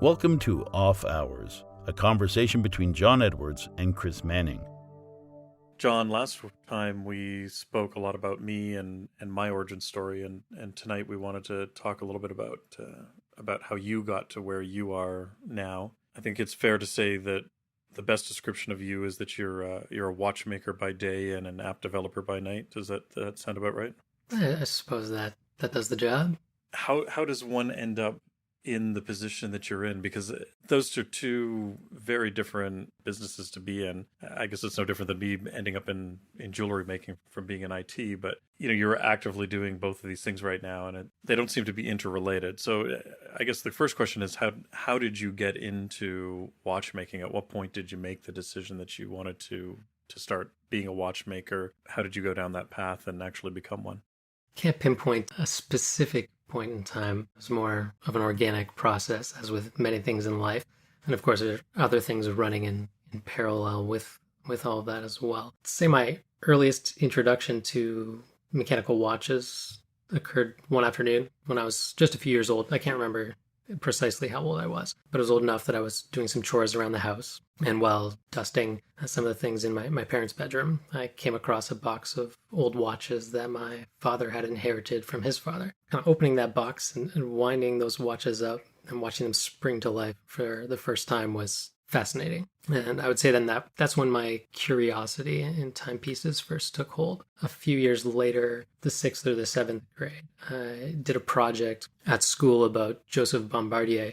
Welcome to Off Hours, a conversation between Jon Edwards and Chris Manning. John, last time we spoke a lot about me and my origin story, and tonight we wanted to talk a little bit about how you got to where you are now. I think it's fair to say that the best description of you is that you're a watchmaker by day and an app developer by night. Does that sound about right? I suppose that does the job. How does one end up in the position that you're in? Because those are two very different businesses to be in. I guess it's no different than me ending up in jewelry making from being in IT, but you're actively doing both of these things right now, and they don't seem to be interrelated. So I guess the first question is how did you get into watchmaking? At what point did you make the decision that you wanted to start being a watchmaker? How did you go down that path and actually become one? Can't pinpoint a specific point in time. It's more of an organic process, as with many things in life. And of course, there are other things running in parallel with all of that as well. I'd say my earliest introduction to mechanical watches occurred one afternoon when I was just a few years old. I can't remember precisely how old I was, but I was old enough that I was doing some chores around the house. And while dusting some of the things in my parents' bedroom, I came across a box of old watches that my father had inherited from his father. Kind of opening that box and winding those watches up and watching them spring to life for the first time was fascinating. And I would say then that's when my curiosity in timepieces first took hold. A few years later, the 6th or the 7th grade, I did a project at school about Joseph Bombardier,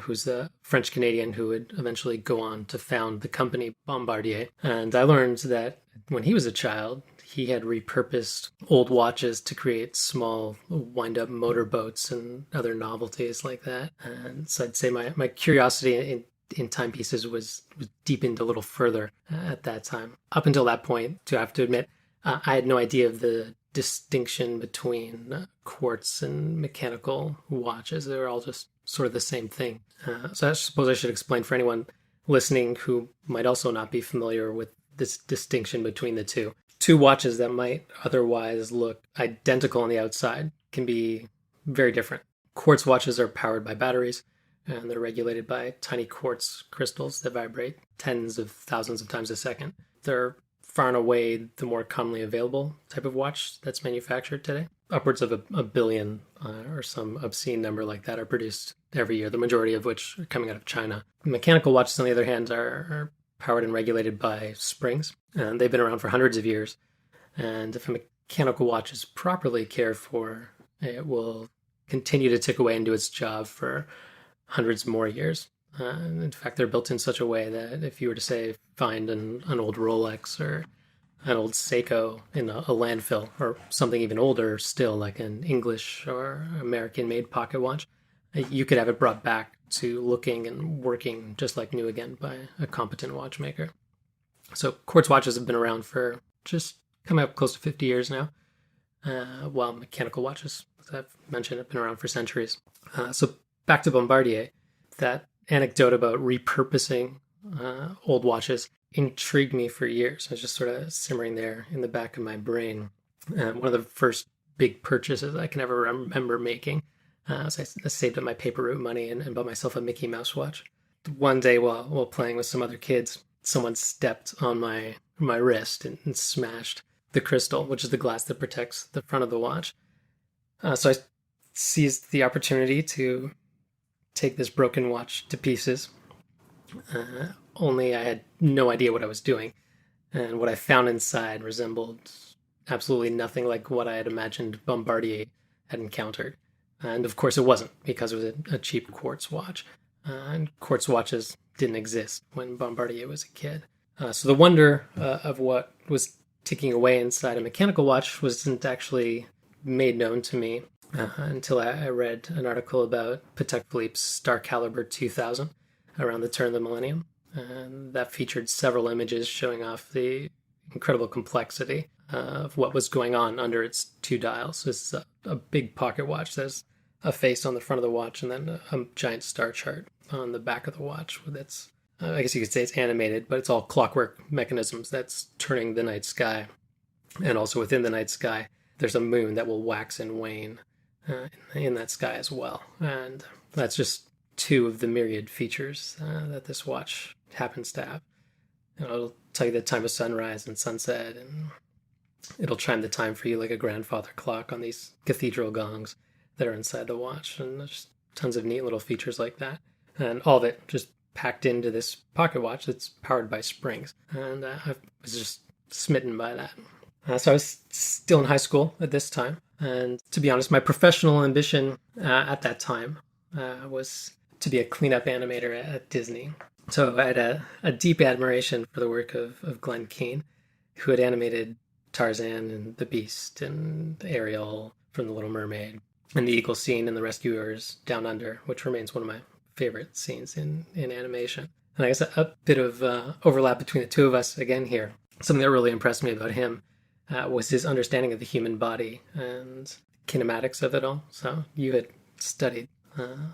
who's a French Canadian who would eventually go on to found the company Bombardier. And I learned that when he was a child, he had repurposed old watches to create small wind-up motorboats and other novelties like that. And so I'd say my curiosity in timepieces was deepened a little further at that time. Up until that point, I have to admit, I had no idea of the distinction between quartz and mechanical watches. They were all just sort of the same thing. So I suppose I should explain for anyone listening who might also not be familiar with this distinction between the two. Two watches that might otherwise look identical on the outside can be very different. Quartz watches are powered by batteries, and they're regulated by tiny quartz crystals that vibrate tens of thousands of times a second. They're far and away the more commonly available type of watch that's manufactured today. Upwards of a billion or some obscene number like that are produced every year, the majority of which are coming out of China. Mechanical watches, on the other hand, are powered and regulated by springs, and they've been around for hundreds of years. And if a mechanical watch is properly cared for, it will continue to tick away and do its job for hundreds more years. In fact, they're built in such a way that if you were to, say, find an old Rolex or an old Seiko in a landfill, or something even older still, like an English or American-made pocket watch, you could have it brought back to looking and working just like new again by a competent watchmaker. So quartz watches have been around for just coming up close to 50 years now, while mechanical watches, as I've mentioned, have been around for centuries. So back to Bombardier, that anecdote about repurposing old watches intrigued me for years. I was just sort of simmering there in the back of my brain. One of the first big purchases I can ever remember making, so I saved up my paper route money and bought myself a Mickey Mouse watch. One day while playing with some other kids, someone stepped on my wrist and smashed the crystal, which is the glass that protects the front of the watch. So I seized the opportunity to take this broken watch to pieces. Only I had no idea what I was doing. And what I found inside resembled absolutely nothing like what I had imagined Bombardier had encountered. And of course it wasn't, because it was a cheap quartz watch. And quartz watches didn't exist when Bombardier was a kid. So the wonder of what was ticking away inside a mechanical watch wasn't actually made known to me until I read an article about Patek Philippe's Star Caliber 2000 around the turn of the millennium. And that featured several images showing off the incredible complexity of what was going on under its two dials. It's a big pocket watch. There's a face on the front of the watch and then a giant star chart on the back of the watch with its, I guess you could say it's animated, but it's all clockwork mechanisms that's turning the night sky. And also within the night sky, there's a moon that will wax and wane in that sky as well. And that's just two of the myriad features that this watch happens to have. It'll tell you the time of sunrise and sunset, and it'll chime the time for you like a grandfather clock on these cathedral gongs that are inside the watch. And there's tons of neat little features like that. And all of it just packed into this pocket watch that's powered by springs. And I was just smitten by that. So I was still in high school at this time. And to be honest, my professional ambition at that time was to be a cleanup animator at Disney. So I had a deep admiration for the work of Glenn Keane, who had animated Tarzan and the Beast and Ariel from The Little Mermaid, and the eagle scene in The Rescuers Down Under, which remains one of my favorite scenes in animation. And I guess a bit of overlap between the two of us again here. Something that really impressed me about him was his understanding of the human body and kinematics of it all. So you had studied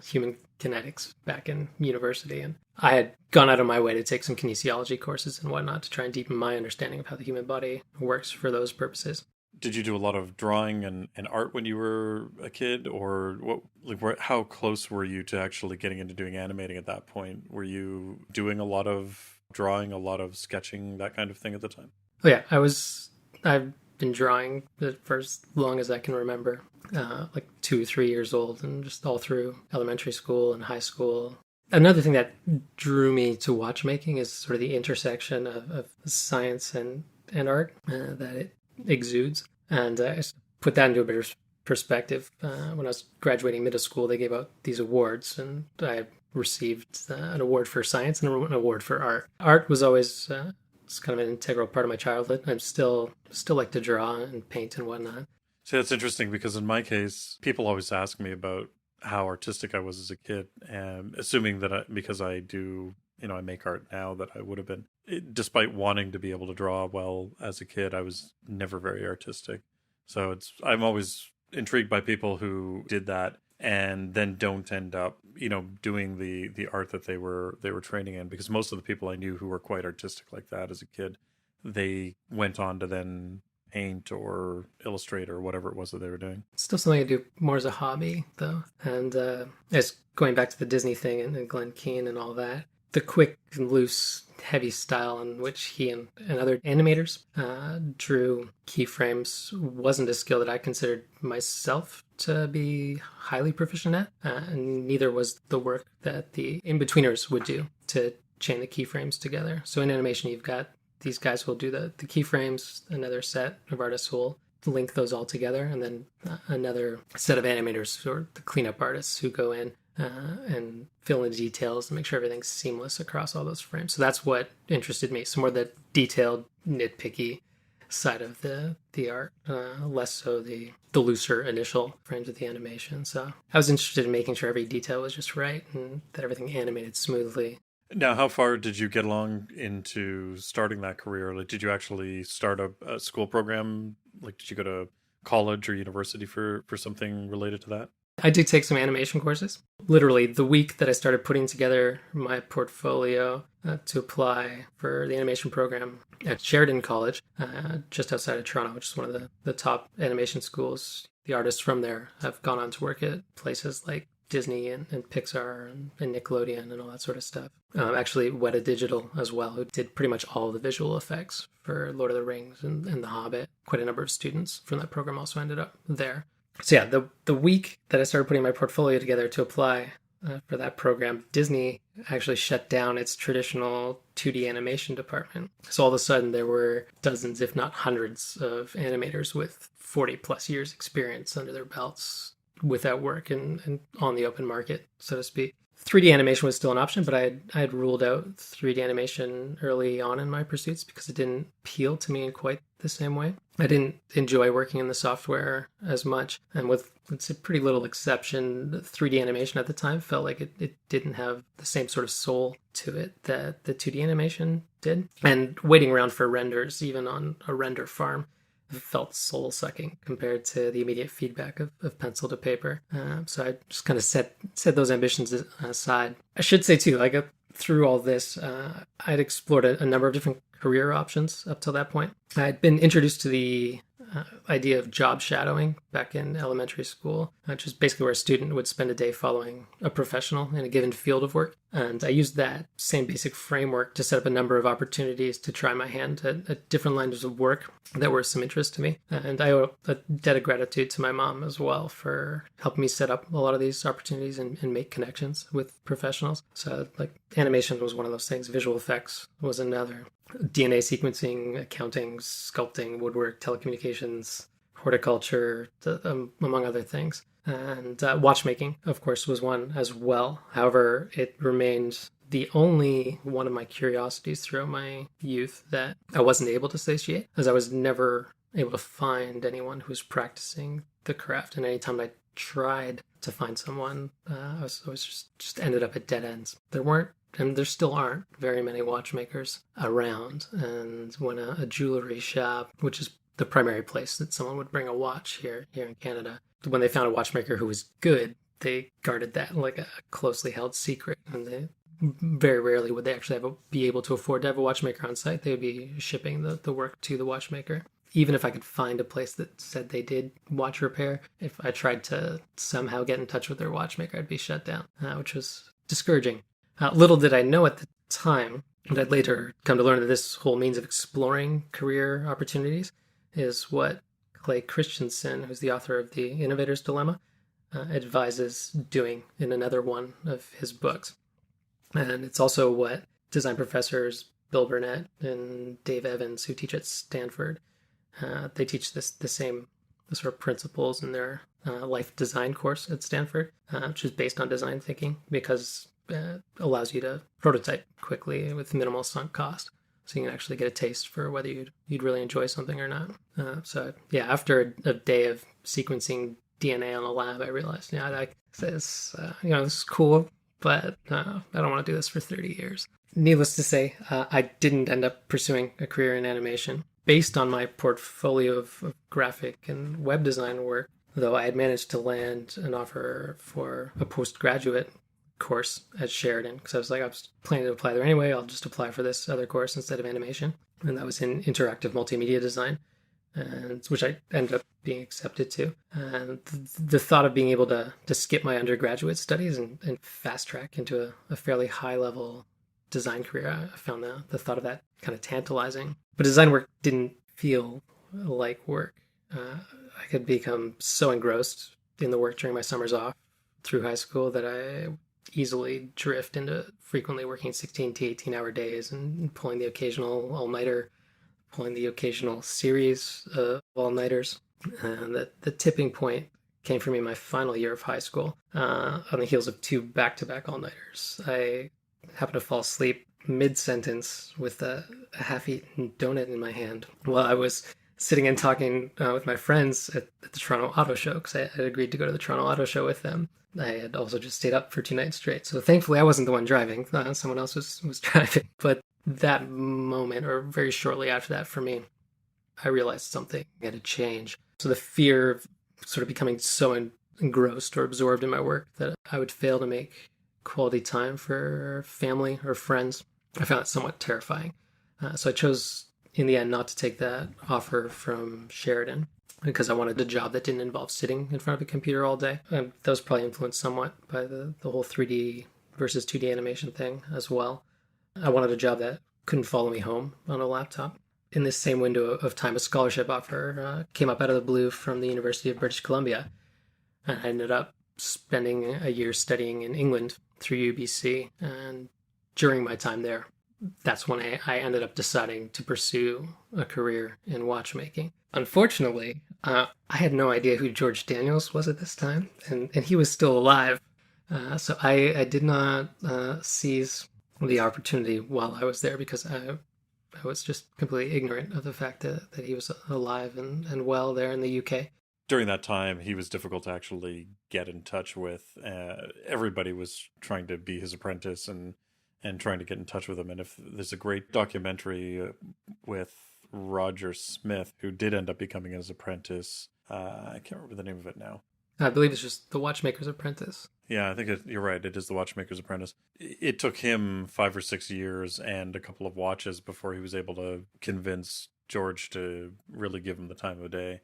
human kinetics back in university, and I had gone out of my way to take some kinesiology courses and whatnot to try and deepen my understanding of how the human body works for those purposes. Did you do a lot of drawing and art when you were a kid, or how close were you to actually getting into doing animating at that point? Were you doing a lot of drawing, a lot of sketching, that kind of thing at the time? Oh yeah, I've been drawing for as long as I can remember, like 2 or 3 years old, and just all through elementary school and high school. Another thing that drew me to watchmaking is sort of the intersection of science and art that it exudes. And I put that into a bit of perspective. When I was graduating middle school, they gave out these awards, and I received an award for science and an award for art. Art was always it's kind of an integral part of my childhood. I'm still like to draw and paint and whatnot. So that's interesting, because in my case, people always ask me about how artistic I was as a kid, and assuming that because I do, I make art now, that I would have been. Despite wanting to be able to draw well as a kid, I was never very artistic. So I'm always intrigued by people who did that and then don't end up, doing the art that they were training in, because most of the people I knew who were quite artistic like that as a kid, they went on to then paint or illustrate or whatever it was that they were doing. It's still something I do more as a hobby, though. And it's going back to the Disney thing and Glenn Keane and all that. The quick and loose, heavy style in which he and other animators drew keyframes wasn't a skill that I considered myself to be highly proficient at, and neither was the work that the in-betweeners would do to chain the keyframes together. So in animation, you've got these guys who will do the keyframes, another set of artists who will link those all together, and then another set of animators, or the cleanup artists, who go in and fill in the details and make sure everything's seamless across all those frames. So that's what interested me. So more the detailed, nitpicky side of the art, less so the looser initial frames of the animation. So I was interested in making sure every detail was just right and that everything animated smoothly. Now, how far did you get along into starting that career? Like, did you actually start a school program? Like, did you go to college or university for something related to that? I did take some animation courses. Literally, the week that I started putting together my portfolio to apply for the animation program at Sheridan College, just outside of Toronto, which is one of the top animation schools. The artists from there have gone on to work at places like Disney and Pixar and Nickelodeon and all that sort of stuff. Actually, Weta Digital as well, who did pretty much all the visual effects for Lord of the Rings and The Hobbit. Quite a number of students from that program also ended up there. So yeah, the week that I started putting my portfolio together to apply for that program, Disney actually shut down its traditional 2D animation department. So all of a sudden there were dozens, if not hundreds, of animators with 40 plus years experience under their belts without work and on the open market, so to speak. 3D animation was still an option, but I had ruled out 3D animation early on in my pursuits because it didn't appeal to me in quite the same way. I didn't enjoy working in the software as much, and with, let's say, pretty little exception, 3D animation at the time felt like it didn't have the same sort of soul to it that the 2D animation did. And waiting around for renders, even on a render farm, felt soul-sucking compared to the immediate feedback of pencil to paper. So I just kind of set those ambitions aside. I should say, too, like through all this, I'd explored a number of different career options up till that point. I had been introduced to the idea of job shadowing back in elementary school, which is basically where a student would spend a day following a professional in a given field of work. And I used that same basic framework to set up a number of opportunities to try my hand at different lines of work that were of some interest to me. And I owe a debt of gratitude to my mom as well for helping me set up a lot of these opportunities and make connections with professionals. So like animation was one of those things. Visual effects was another. DNA sequencing, accounting, sculpting, woodwork, telecommunications, horticulture, among other things. And watchmaking, of course, was one as well. However, it remained the only one of my curiosities throughout my youth that I wasn't able to satiate, as I was never able to find anyone who was practicing the craft. And anytime I tried to find someone, I was just ended up at dead ends. There weren't, and there still aren't, very many watchmakers around. And when a jewelry shop, which is the primary place that someone would bring a watch here in Canada, when they found a watchmaker who was good, they guarded that like a closely held secret. And they very rarely would they actually be able to afford to have a watchmaker on site. They would be shipping the work to the watchmaker. Even if I could find a place that said they did watch repair, if I tried to somehow get in touch with their watchmaker, I'd be shut down, which was discouraging. Little did I know at the time, and I'd later come to learn that this whole means of exploring career opportunities is what Clay Christensen, who's the author of The Innovator's Dilemma, advises doing in another one of his books. And it's also what design professors Bill Burnett and Dave Evans, who teach at Stanford, they teach the sort of principles in their life design course at Stanford, which is based on design thinking because it allows you to prototype quickly with minimal sunk cost. So you can actually get a taste for whether you'd really enjoy something or not. So yeah, after a day of sequencing DNA on a lab, I realized, this is cool, but I don't want to do this for 30 years. Needless to say, I didn't end up pursuing a career in animation. Based on my portfolio of graphic and web design work, though I had managed to land an offer for a postgraduate course at Sheridan, because I was planning to apply there anyway. I'll just apply for this other course instead of animation. And that was in interactive multimedia design, which I ended up being accepted to. And the thought of being able to skip my undergraduate studies and fast track into a fairly high-level design career, I found the thought of that kind of tantalizing. But design work didn't feel like work. I could become so engrossed in the work during my summers off through high school that I easily drift into frequently working 16 to 18-hour days and pulling the occasional all-nighter, pulling the occasional series of all-nighters. And the tipping point came for me in my final year of high school, on the heels of 2 back-to-back all-nighters. I happened to fall asleep mid-sentence with a half-eaten donut in my hand while I was sitting and talking with my friends at the Toronto Auto Show, because I had agreed to go to the Toronto Auto Show with them. I had also just stayed up for 2 nights straight. So thankfully I wasn't the one driving. Someone else was driving. But that moment, or very shortly after that for me, I realized something had to change. So the fear of sort of becoming so engrossed or absorbed in my work that I would fail to make quality time for family or friends, I found it somewhat terrifying. So I chose in the end not to take that offer from Sheridan because I wanted a job that didn't involve sitting in front of a computer all day. And that was probably influenced somewhat by the whole 3D versus 2D animation thing as well. I wanted a job that couldn't follow me home on a laptop. In this same window of time, a scholarship offer came up out of the blue from the University of British Columbia. And I ended up spending a year studying in England through UBC. And during my time there, that's when I ended up deciding to pursue a career in watchmaking. Unfortunately, I had no idea who George Daniels was at this time, and he was still alive. So I did not seize the opportunity while I was there because I was just completely ignorant of the fact that he was alive and well there in the UK. During that time, he was difficult to actually get in touch with. Everybody was trying to be his apprentice and trying to get in touch with him. And if there's a great documentary with Roger Smith, who did end up becoming his apprentice. I can't remember the name of it now. I believe it's just The Watchmaker's Apprentice. Yeah, I think you're right. It is The Watchmaker's Apprentice. It took him 5 or 6 years and a couple of watches before he was able to convince George to really give him the time of day.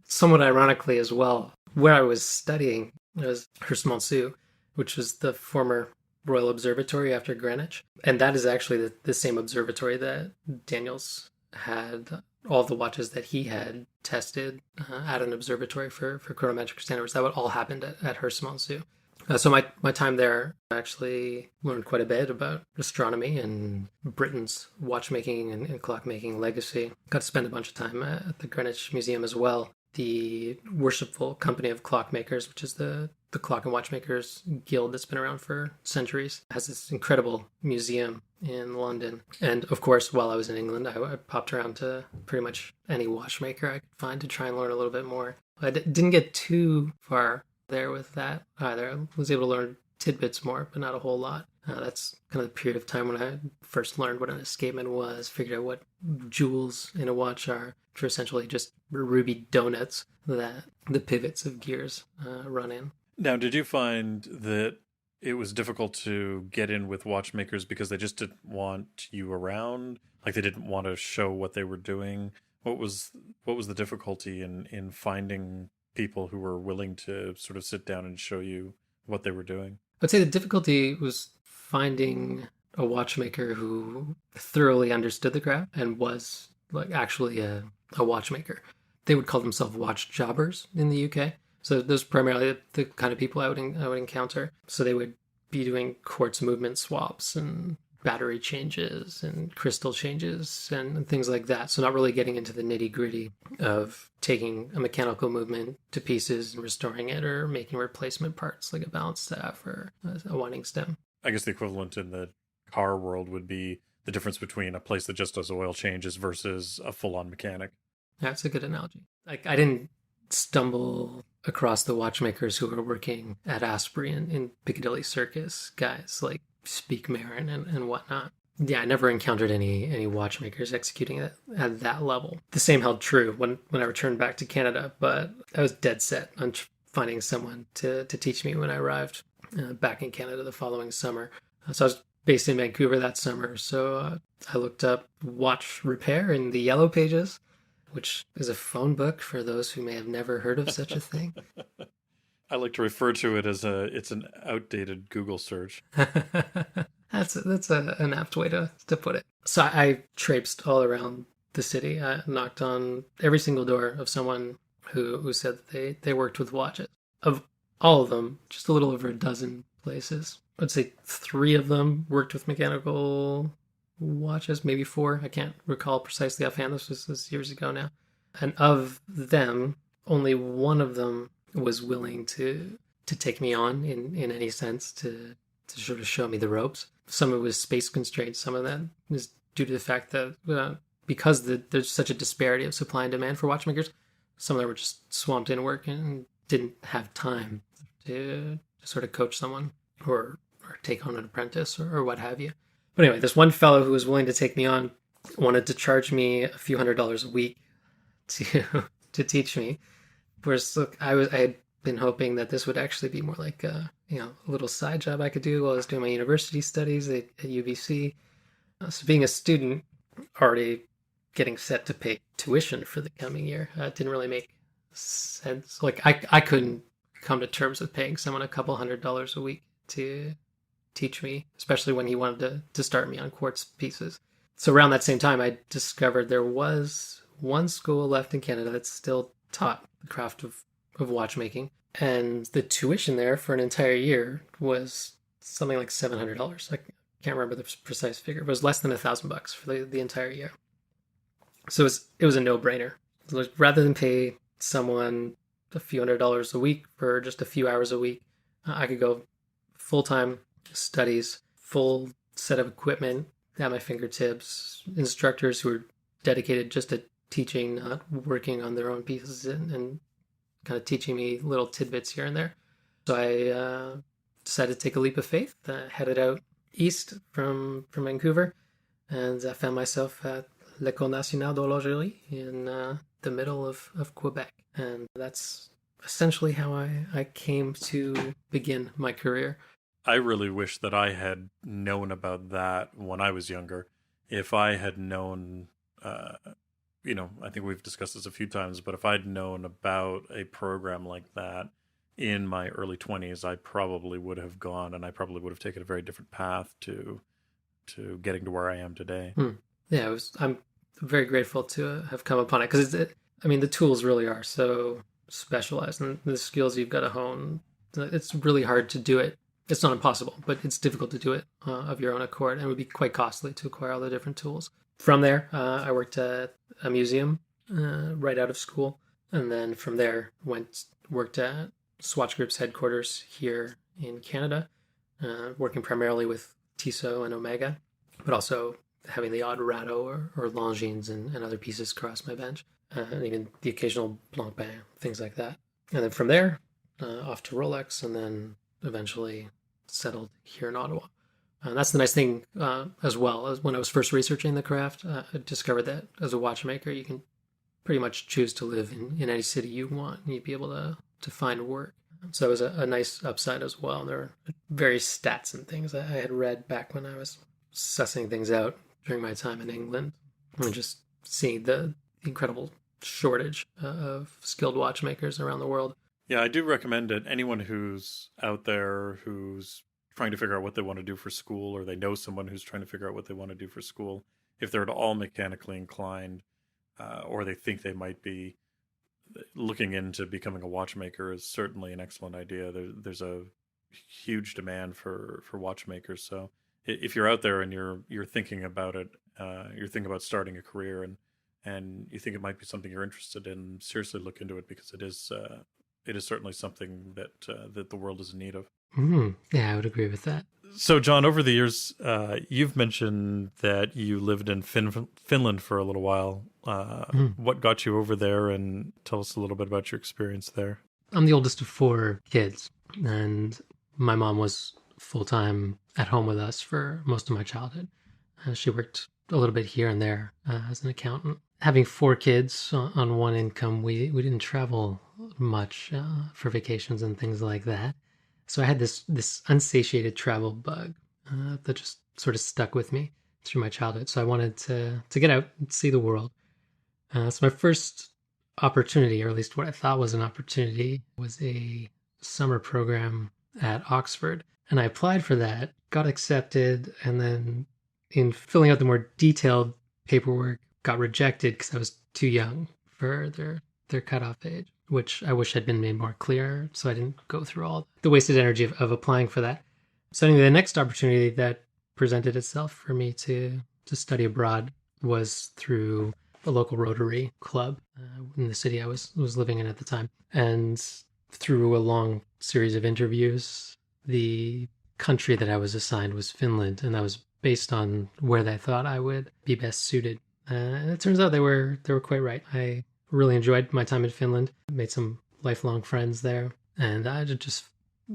Somewhat ironically as well, where I was studying was Herse-Monceau, which was the former Royal Observatory after Greenwich. And that is actually the same observatory that Daniels had all the watches that he had tested at an observatory for chronometric standards. That would all happen at Herse-Monceau. So my time there, I actually learned quite a bit about astronomy and Britain's watchmaking and clockmaking legacy. Got to spend a bunch of time at the Greenwich Museum as well. The Worshipful Company of Clockmakers, which is the clock and watchmakers guild that's been around for centuries, has this incredible museum in London. And of course, while I was in England, I popped around to pretty much any watchmaker I could find to try and learn a little bit more. I didn't get too far there with that either. I was able to learn tidbits more, but not a whole lot. That's kind of the period of time when I first learned what an escapement was, figured out what jewels in a watch are, which are essentially just ruby donuts that the pivots of gears run in. Now, did you find that it was difficult to get in with watchmakers because they just didn't want you around? Like they didn't want to show what they were doing? What was the difficulty in finding people who were willing to sort of sit down and show you what they were doing? I'd say the difficulty was finding a watchmaker who thoroughly understood the craft and was like actually a watchmaker. They would call themselves watch jobbers in the UK. So those primarily the kind of people I would encounter. So they would be doing quartz movement swaps and battery changes and crystal changes and things like that. So not really getting into the nitty gritty of taking a mechanical movement to pieces and restoring it or making replacement parts like a balance staff or a winding stem. I guess the equivalent in the car world would be the difference between a place that just does oil changes versus a full-on mechanic. That's a good analogy. Like I didn't stumble across the watchmakers who were working at Asprey in Piccadilly Circus, guys like Speak Marin and whatnot. Yeah, I never encountered any watchmakers executing at that level. The same held true when I returned back to Canada, but I was dead set on finding someone to teach me when I arrived back in Canada the following summer. So I was based in Vancouver that summer, so I looked up watch repair in the Yellow Pages, which is a phone book for those who may have never heard of such a thing. I like to refer to it as it's an outdated Google search. That's an apt way to put it. So I traipsed all around the city. I knocked on every single door of someone who said that they worked with watches. Of all of them, just a little over a dozen places. I'd say 3 of them worked with mechanical watches, maybe 4. I can't recall precisely offhand. This was years ago now. And of them, only one of them was willing to take me on in any sense to sort of show me the ropes. Some of it was space constraints. Some of that is due to the fact that because there's such a disparity of supply and demand for watchmakers, some of them were just swamped in work and didn't have time to sort of coach someone or take on an apprentice or what have you. But anyway, this one fellow who was willing to take me on wanted to charge me a few $100s a week to teach me. Whereas, look, I had been hoping that this would actually be more like a little side job I could do while I was doing my university studies at UBC. So being a student, already getting set to pay tuition for the coming year, didn't really make sense. Like I couldn't come to terms with paying someone a couple $100s a week to teach me, especially when he wanted to start me on quartz pieces. So around that same time, I discovered there was one school left in Canada that still taught the craft of watchmaking. And the tuition there for an entire year was something like $700. I can't remember the precise figure. It was less than $1,000 for the entire year. So it was a no-brainer. Like, rather than pay someone a few $100s a week for just a few hours a week, I could go full-time studies, full set of equipment at my fingertips, instructors who were dedicated just to teaching, not working on their own pieces and kind of teaching me little tidbits here and there. So I decided to take a leap of faith, headed out east from Vancouver, and I found myself at l'École Nationale d'Horlogerie in the middle of Quebec. And that's essentially how I came to begin my career. I really wish that I had known about that when I was younger. If I had known I think we've discussed this a few times, but if I'd known about a program like that in my early 20s, I probably would have gone, and I probably would have taken a very different path to getting to where I am today. Yeah, I'm very grateful to have come upon it because the tools really are so specialized, and the skills you've got to hone. It's really hard to do it. It's not impossible, but it's difficult to do it of your own accord, and it would be quite costly to acquire all the different tools. From there, I worked at a museum right out of school, and then from there worked at Swatch Group's headquarters here in Canada, working primarily with Tissot and Omega, but also having the odd Rado or Longines and other pieces cross my bench, and even the occasional Blancpain, things like that. And then from there, off to Rolex, and then eventually settled here in Ottawa. And that's the nice thing as well. As when I was first researching the craft, I discovered that as a watchmaker, you can pretty much choose to live in any city you want, and you'd be able to find work. So it was a nice upside as well. There were various stats and things I had read back when I was sussing things out during my time in England, and just seeing the incredible shortage of skilled watchmakers around the world. Yeah, I do recommend it. Anyone who's out there who's trying to figure out what they want to do for school, or they know someone who's trying to figure out what they want to do for school, if they're at all mechanically inclined, or they think they might be, looking into becoming a watchmaker is certainly an excellent idea. There's a huge demand for watchmakers. So if you're out there and you're thinking about it, you're thinking about starting a career, and you think it might be something you're interested in, seriously look into it, because it is certainly something that the world is in need of. Yeah, I would agree with that. So, John, over the years, you've mentioned that you lived in Finland for a little while. What got you over there, and tell us a little bit about your experience there. I'm the oldest of 4 kids, and my mom was full-time at home with us for most of my childhood. She worked a little bit here and there as an accountant. Having 4 kids on one income, we didn't travel much for vacations and things like that. So I had this unsatiated travel bug that just sort of stuck with me through my childhood. So I wanted to get out and see the world. So my first opportunity, or at least what I thought was an opportunity, was a summer program at Oxford. And I applied for that, got accepted, and then in filling out the more detailed paperwork, got rejected because I was too young for their cutoff age, which I wish had been made more clear, so I didn't go through all the wasted energy of applying for that. So anyway, the next opportunity that presented itself for me to study abroad was through a local Rotary club in the city I was living in at the time. And through a long series of interviews, the country that I was assigned was Finland, and that was based on where they thought I would be best suited. And it turns out they were quite right. I really enjoyed my time in Finland, made some lifelong friends there, and I just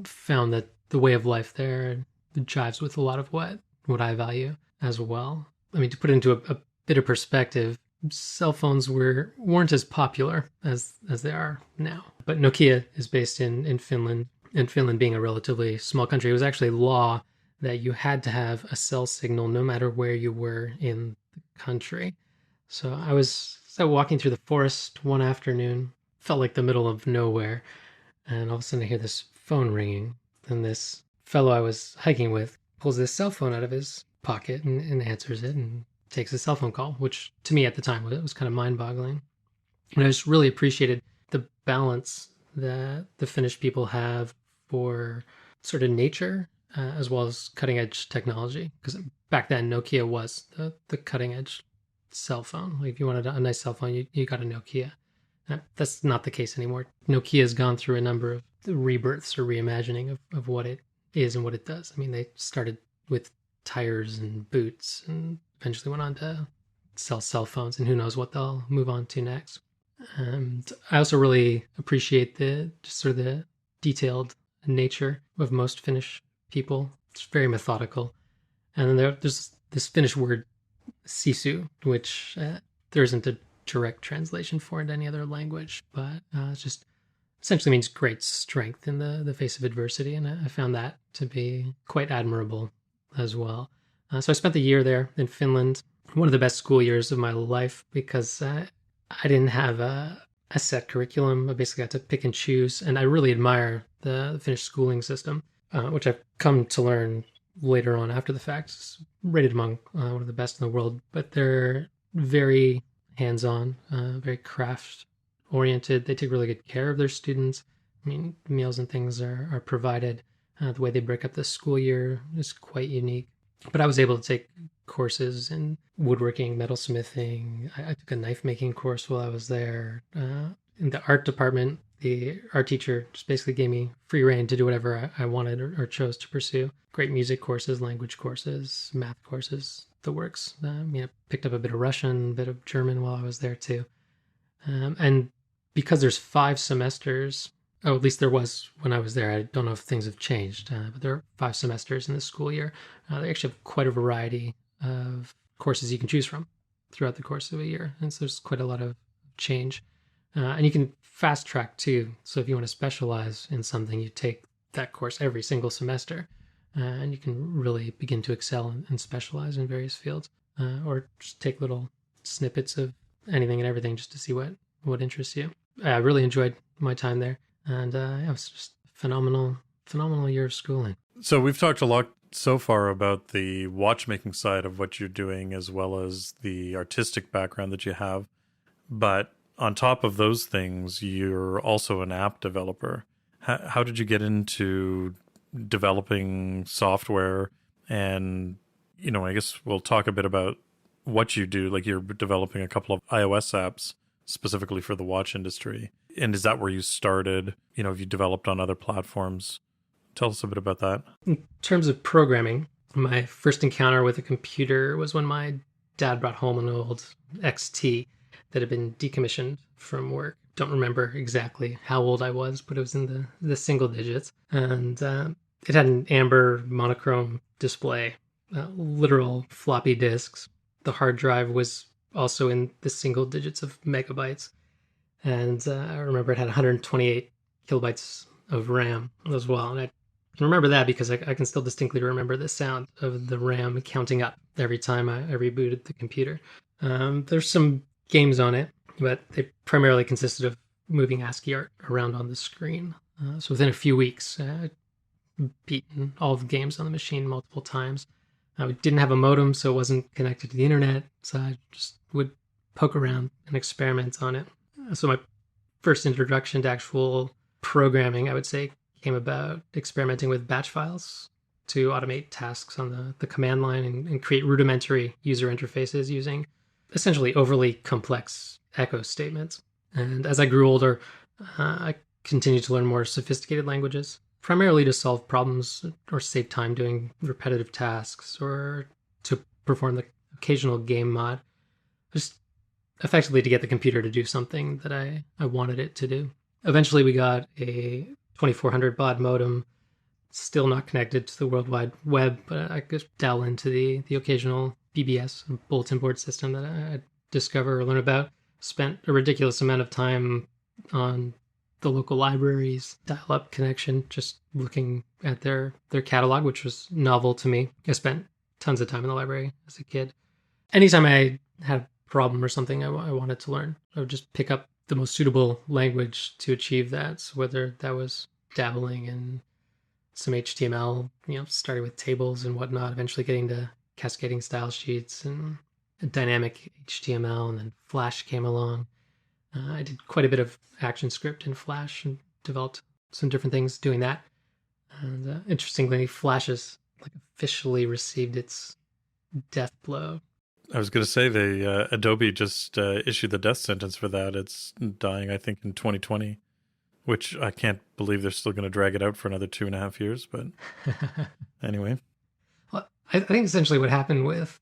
found that the way of life there jives with a lot of what I value as well. I mean, to put it into a bit of perspective, cell phones weren't as popular as they are now. But Nokia is based in Finland, and Finland being a relatively small country, it was actually law that you had to have a cell signal no matter where you were in the country. So I was walking through the forest one afternoon, felt like the middle of nowhere, and all of a sudden I hear this phone ringing. And this fellow I was hiking with pulls this cell phone out of his pocket and answers it and takes a cell phone call, which to me at the time was kind of mind-boggling. And I just really appreciated the balance that the Finnish people have for sort of nature as well as cutting-edge technology. Because back then, Nokia was the cutting-edge cell phone. Like if you wanted a nice cell phone, you got a Nokia. That's not the case anymore. Nokia has gone through a number of rebirths or reimagining of what it is and what it does. I mean, they started with tires and boots and eventually went on to sell cell phones, and who knows what they'll move on to next. And I also really appreciate the detailed nature of most Finnish people. It's very methodical. And then there's this Finnish word, sisu, which there isn't a direct translation for into any other language, but it just essentially means great strength in the face of adversity. And I found that to be quite admirable as well. So I spent the year there in Finland, one of the best school years of my life, because I didn't have a set curriculum. I basically got to pick and choose, and I really admire the Finnish schooling system, which I've come to learn later on after the fact. It's rated among one of the best in the world, but they're very hands-on, very craft oriented. They take really good care of their students. I mean, meals and things are provided. The way they break up the school year is quite unique. But I was able to take courses in woodworking, metalsmithing. I took a knife making course while I was there. In the art department, the art teacher just basically gave me free reign to do whatever I wanted or chose to pursue. Great music courses, language courses, math courses, the works. Picked up a bit of Russian, a bit of German while I was there too. And because there's 5 semesters, at least there was when I was there. I don't know if things have changed, but there are 5 semesters in the school year. They actually have quite a variety of courses you can choose from throughout the course of a year. And so there's quite a lot of change. And you can fast track too. So if you want to specialize in something, you take that course every single semester. And you can really begin to excel and specialize in various fields. Or just take little snippets of anything and everything just to see what interests you. I really enjoyed my time there. And it was just a phenomenal year of schooling. So we've talked a lot so far about the watchmaking side of what you're doing, as well as the artistic background that you have. But on top of those things, you're also an app developer. How did you get into developing software? And, I guess we'll talk a bit about what you do. Like, you're developing a couple of iOS apps specifically for the watch industry. And is that where you started? Have you developed on other platforms? Tell us a bit about that. In terms of programming, my first encounter with a computer was when my dad brought home an old XT that had been decommissioned from work. Don't remember exactly how old I was, but it was in the single digits. And it had an amber monochrome display, literal floppy disks. The hard drive was also in the single digits of megabytes. And I remember it had 128 kilobytes of RAM as well. And I can remember that because I can still distinctly remember the sound of the RAM counting up every time I rebooted the computer. There's some games on it, but they primarily consisted of moving ASCII art around on the screen. So within a few weeks, I'd beaten all the games on the machine multiple times. I didn't have a modem, so it wasn't connected to the internet, so I just would poke around and experiment on it. So my first introduction to actual programming, I would say, came about experimenting with batch files to automate tasks on the command line and create rudimentary user interfaces using essentially overly complex echo statements. And as I grew older, I continued to learn more sophisticated languages, primarily to solve problems or save time doing repetitive tasks or to perform the occasional game mod, just effectively to get the computer to do something that I wanted it to do. Eventually we got a 2400 baud modem, still not connected to the World Wide Web, but I could delve into the occasional BBS, bulletin board system that I discover or learn about. Spent a ridiculous amount of time on the local library's dial-up connection, just looking at their catalog, which was novel to me. I spent tons of time in the library as a kid. Anytime I had a problem or something I wanted to learn, I would just pick up the most suitable language to achieve that. So whether that was dabbling in some HTML, starting with tables and whatnot, eventually getting to cascading style sheets and dynamic HTML, and then Flash came along. I did quite a bit of ActionScript in Flash and developed some different things doing that. And interestingly, Flash has officially received its death blow. I was going to say Adobe just issued the death sentence for that. It's dying, I think, in 2020, which I can't believe they're still going to drag it out for another 2.5 years. But anyway. Well, I think essentially what happened with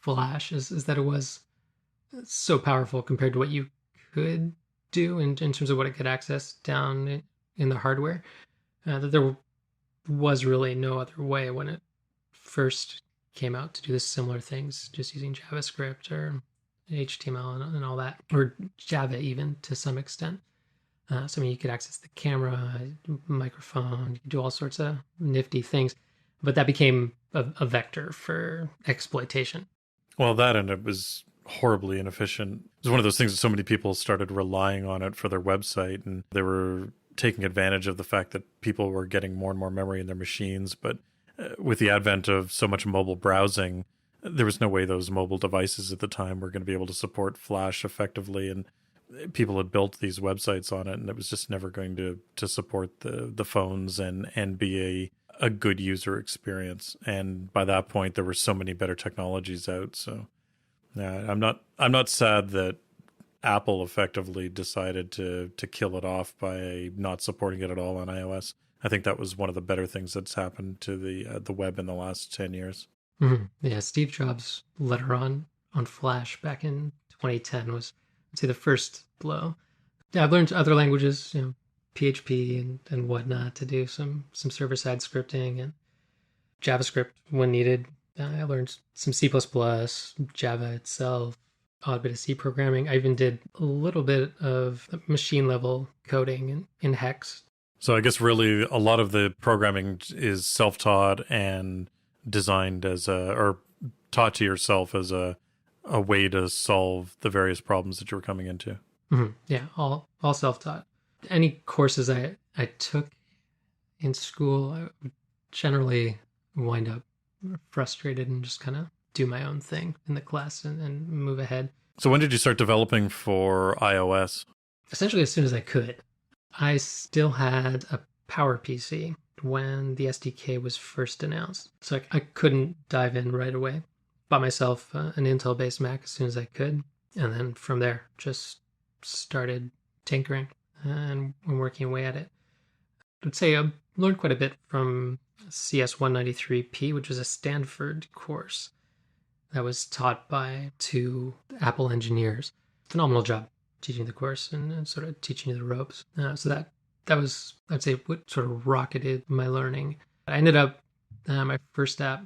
Flash is that it was so powerful compared to what you could do in terms of what it could access down in the hardware, that there was really no other way when it first came out to do the similar things, just using JavaScript or HTML and all that, or Java even to some extent. So you could access the camera, microphone, you could do all sorts of nifty things, but that became a vector for exploitation. Well, that, and it was horribly inefficient. It was one of those things that so many people started relying on it for their website, and they were taking advantage of the fact that people were getting more and more memory in their machines. But with the advent of so much mobile browsing, there was no way those mobile devices at the time were going to be able to support Flash effectively, and people had built these websites on it, and it was just never going to support the phones and be a good user experience. And by that point, there were so many better technologies out. So yeah, I'm not sad that Apple effectively decided to kill it off by not supporting it at all on iOS. I think that was one of the better things that's happened to the web in the last 10 years. Mm-hmm. Yeah, Steve Jobs' letter on Flash back in 2010 was, I'd say, the first blow. Yeah, I've learned other languages, PHP and whatnot, to do some server-side scripting and JavaScript when needed. I learned some C++, Java itself, a bit of C programming. I even did a little bit of machine-level coding in Hex. So I guess really a lot of the programming is self-taught and designed or taught to yourself as a way to solve the various problems that you were coming into. Mm-hmm. Yeah, all self-taught. Any courses I took in school, I would generally wind up frustrated and just kind of do my own thing in the class and move ahead. So when did you start developing for iOS? Essentially as soon as I could. I still had a Power PC when the SDK was first announced, so I couldn't dive in right away. Bought myself an Intel-based Mac as soon as I could, and then from there just started tinkering and working away at it. I'd say I learned quite a bit from CS193P, which was a Stanford course that was taught by two Apple engineers. Phenomenal job teaching the course and sort of teaching you the ropes. So that was, I'd say, what sort of rocketed my learning. I ended up, my first app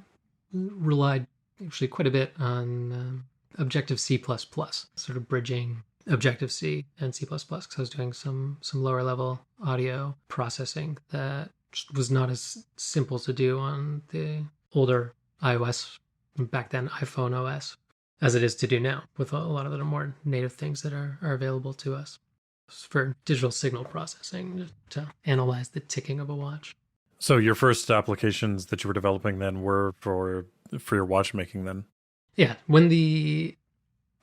relied actually quite a bit on Objective-C++, sort of bridging Objective-C and C++, because I was doing some lower level audio processing that just was not as simple to do on the older iOS, back then iPhone OS, as it is to do now with a lot of the more native things that are available to us for digital signal processing to analyze the ticking of a watch. So your first applications that you were developing then were for your watchmaking then? Yeah, when the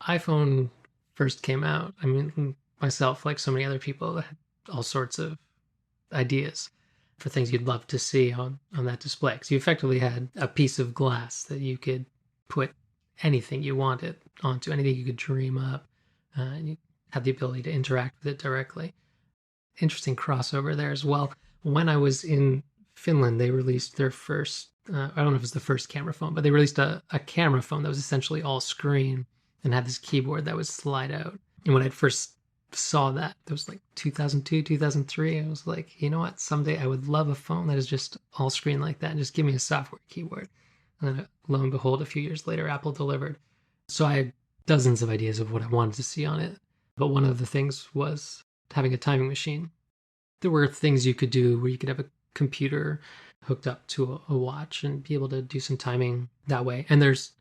iPhone first came out, I mean, myself, like so many other people, had all sorts of ideas for things you'd love to see on that display. Because you effectively had a piece of glass that you could put anything you wanted onto, anything you could dream up, and you had the ability to interact with it directly. Interesting crossover there as well. When I was in Finland, they released their first, I don't know if it was the first camera phone, but they released a camera phone that was essentially all screen and had this keyboard that would slide out. And when I first saw that, it was like 2002, 2003. I was like, you know what? Someday I would love a phone that is just all screen like that and just give me a software keyboard. And then lo and behold, a few years later, Apple delivered. So I had dozens of ideas of what I wanted to see on it. But one of the things was having a timing machine. There were things you could do where you could have a computer hooked up to a watch and be able to do some timing that way. And there's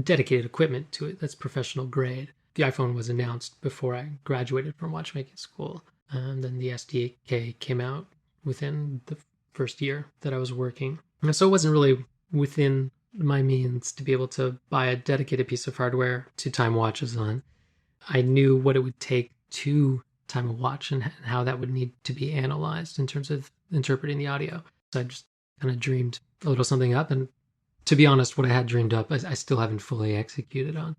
dedicated equipment to it that's professional grade. The iPhone was announced before I graduated from watchmaking school. And then the SDK came out within the first year that I was working. And so it wasn't really within my means to be able to buy a dedicated piece of hardware to time watches on. I knew what it would take to time a watch and how that would need to be analyzed in terms of interpreting the audio. So I just kind of dreamed a little something up. And to be honest, what I had dreamed up, I still haven't fully executed on.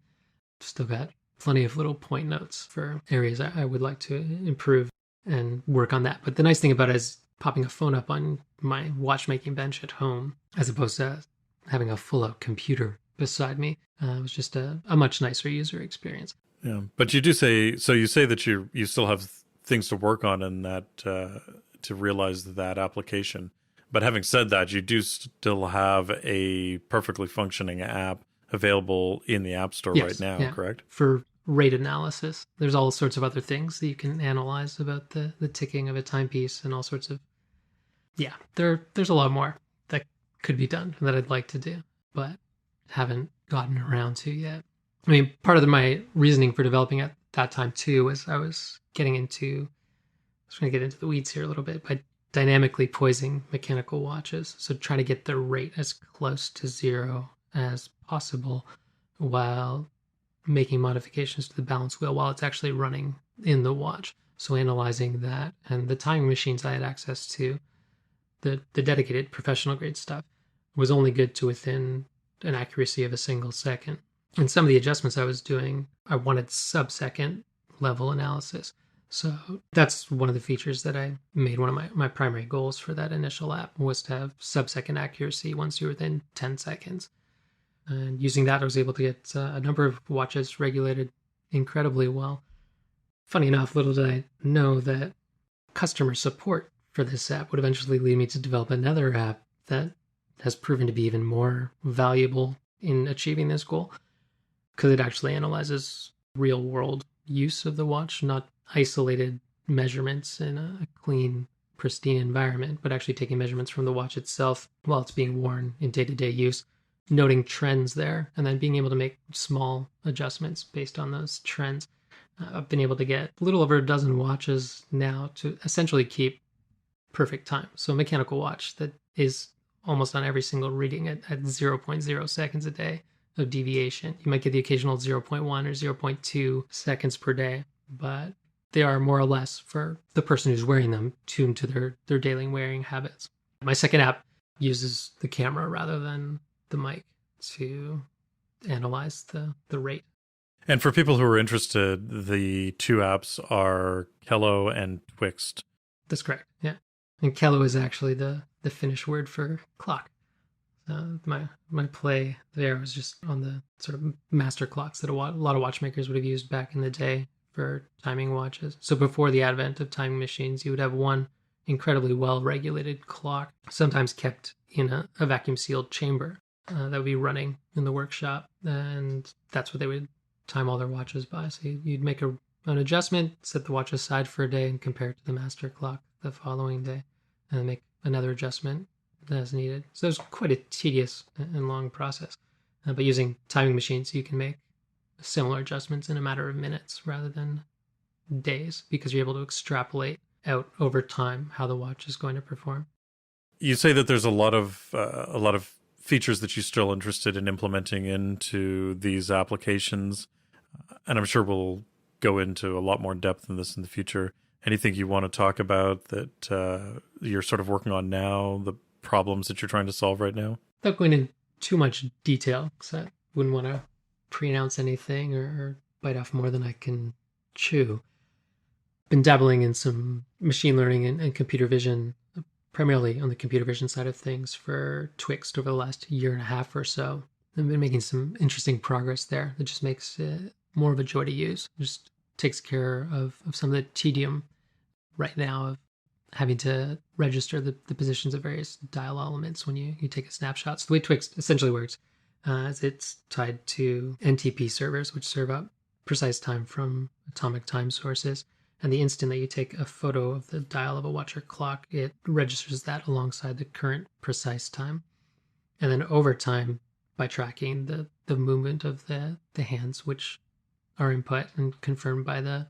Still got plenty of little point notes for areas I would like to improve and work on that. But the nice thing about it is popping a phone up on my watchmaking bench at home, as opposed to having a full-out computer beside me, was just a much nicer user experience. Yeah, but you do say, so you say that you still have things to work on in that to realize that application. But having said that, you do still have a perfectly functioning app available in the App Store right now, correct? For rate analysis. There's all sorts of other things that you can analyze about the ticking of a timepiece and all sorts of, there's a lot more that could be done that I'd like to do, but haven't gotten around to yet. I mean, part of my reasoning for developing at that time too was I was going to get into the weeds here a little bit, by dynamically poising mechanical watches. So trying to get the rate as close to zero as possible while making modifications to the balance wheel while it's actually running in the watch. So analyzing that, and the timing machines I had access to, the dedicated professional grade stuff, was only good to within an accuracy of a single second. And some of the adjustments I was doing, I wanted sub-second level analysis. So that's one of the features that I made one of my primary goals for that initial app, was to have sub-second accuracy once you're within 10 seconds. And using that, I was able to get a number of watches regulated incredibly well. Funny enough, little did I know that customer support for this app would eventually lead me to develop another app that has proven to be even more valuable in achieving this goal, because it actually analyzes real-world use of the watch, not isolated measurements in a clean, pristine environment, but actually taking measurements from the watch itself while it's being worn in day-to-day use, noting trends there, and then being able to make small adjustments based on those trends. I've been able to get a little over a dozen watches now to essentially keep perfect time. So a mechanical watch that is almost on every single reading at 0.0 seconds a day of deviation. You might get the occasional 0.1 or 0.2 seconds per day, but they are more or less, for the person who's wearing them, tuned to their daily wearing habits. My second app uses the camera rather than the mic to analyze the rate. And for people who are interested, the two apps are Kello and Twixt. That's correct, yeah. And Kello is actually the Finnish word for clock. My play there was just on the sort of master clocks that a lot of watchmakers would have used back in the day for timing watches. So before the advent of timing machines, you would have one incredibly well-regulated clock, sometimes kept in a vacuum-sealed chamber that would be running in the workshop, and that's what they would time all their watches by. So you'd make an adjustment, set the watch aside for a day, and compare it to the master clock the following day, and then make another adjustment as needed. So it's quite a tedious and long process. But using timing machines, you can make similar adjustments in a matter of minutes rather than days, because you're able to extrapolate out over time how the watch is going to perform. You say that there's a lot of features that you're still interested in implementing into these applications, and I'm sure we'll go into a lot more depth in this in the future. Anything you want to talk about that you're sort of working on now, the problems that you're trying to solve right now? Without going into too much detail, because I wouldn't want to pre-announce anything or bite off more than I can chew. Been dabbling in some machine learning and computer vision, primarily on the computer vision side of things, for Twixt over the last year and a half or so. I've been making some interesting progress there that just makes it more of a joy to use. It just takes care of some of the tedium right now of having to register the positions of various dial elements when you take a snapshot. So the way Twixt essentially works is it's tied to NTP servers, which serve up precise time from atomic time sources. And the instant that you take a photo of the dial of a watch or clock, it registers that alongside the current precise time. And then over time, by tracking the movement of the hands, which are input and confirmed by the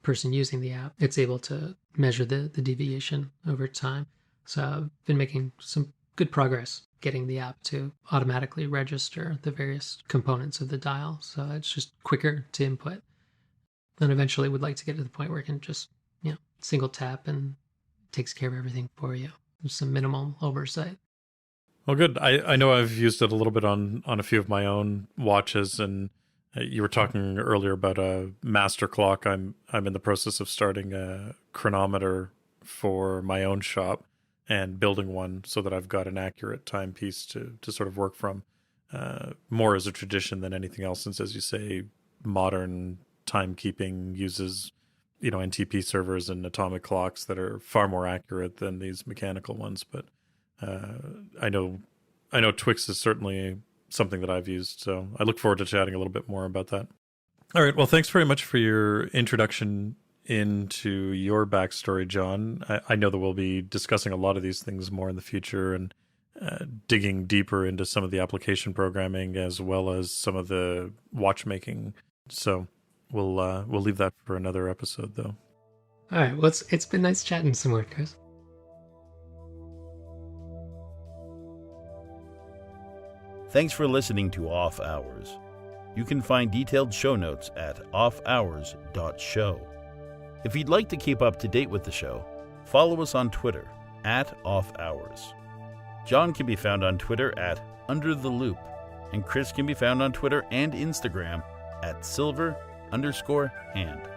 person using the app, it's able to measure the deviation over time. So I've been making some good progress getting the app to automatically register the various components of the dial. So it's just quicker to input. Then eventually would like to get to the point where it can just, single tap and takes care of everything for you. There's some minimal oversight. Well, good. I know I've used it a little bit on a few of my own watches, and you were talking earlier about a master clock. I'm in the process of starting a chronometer for my own shop and building one so that I've got an accurate timepiece to sort of work from, more as a tradition than anything else, since, as you say, modern timekeeping uses, NTP servers and atomic clocks that are far more accurate than these mechanical ones. But I know Twixt is certainly something that I've used, so I look forward to chatting a little bit more about that. All right. Well, thanks very much for your introduction into your backstory, Jon. I know that we'll be discussing a lot of these things more in the future, and digging deeper into some of the application programming as well as some of the watchmaking. So we'll leave that for another episode, though. All right. Well, it's been nice chatting some more, Chris. Thanks for listening to Off Hours. You can find detailed show notes at offhours.show. If you'd like to keep up to date with the show, follow us on Twitter @offhours. Jon can be found on Twitter @UnderTheLoop, and Chris can be found on Twitter and Instagram @silver_hand.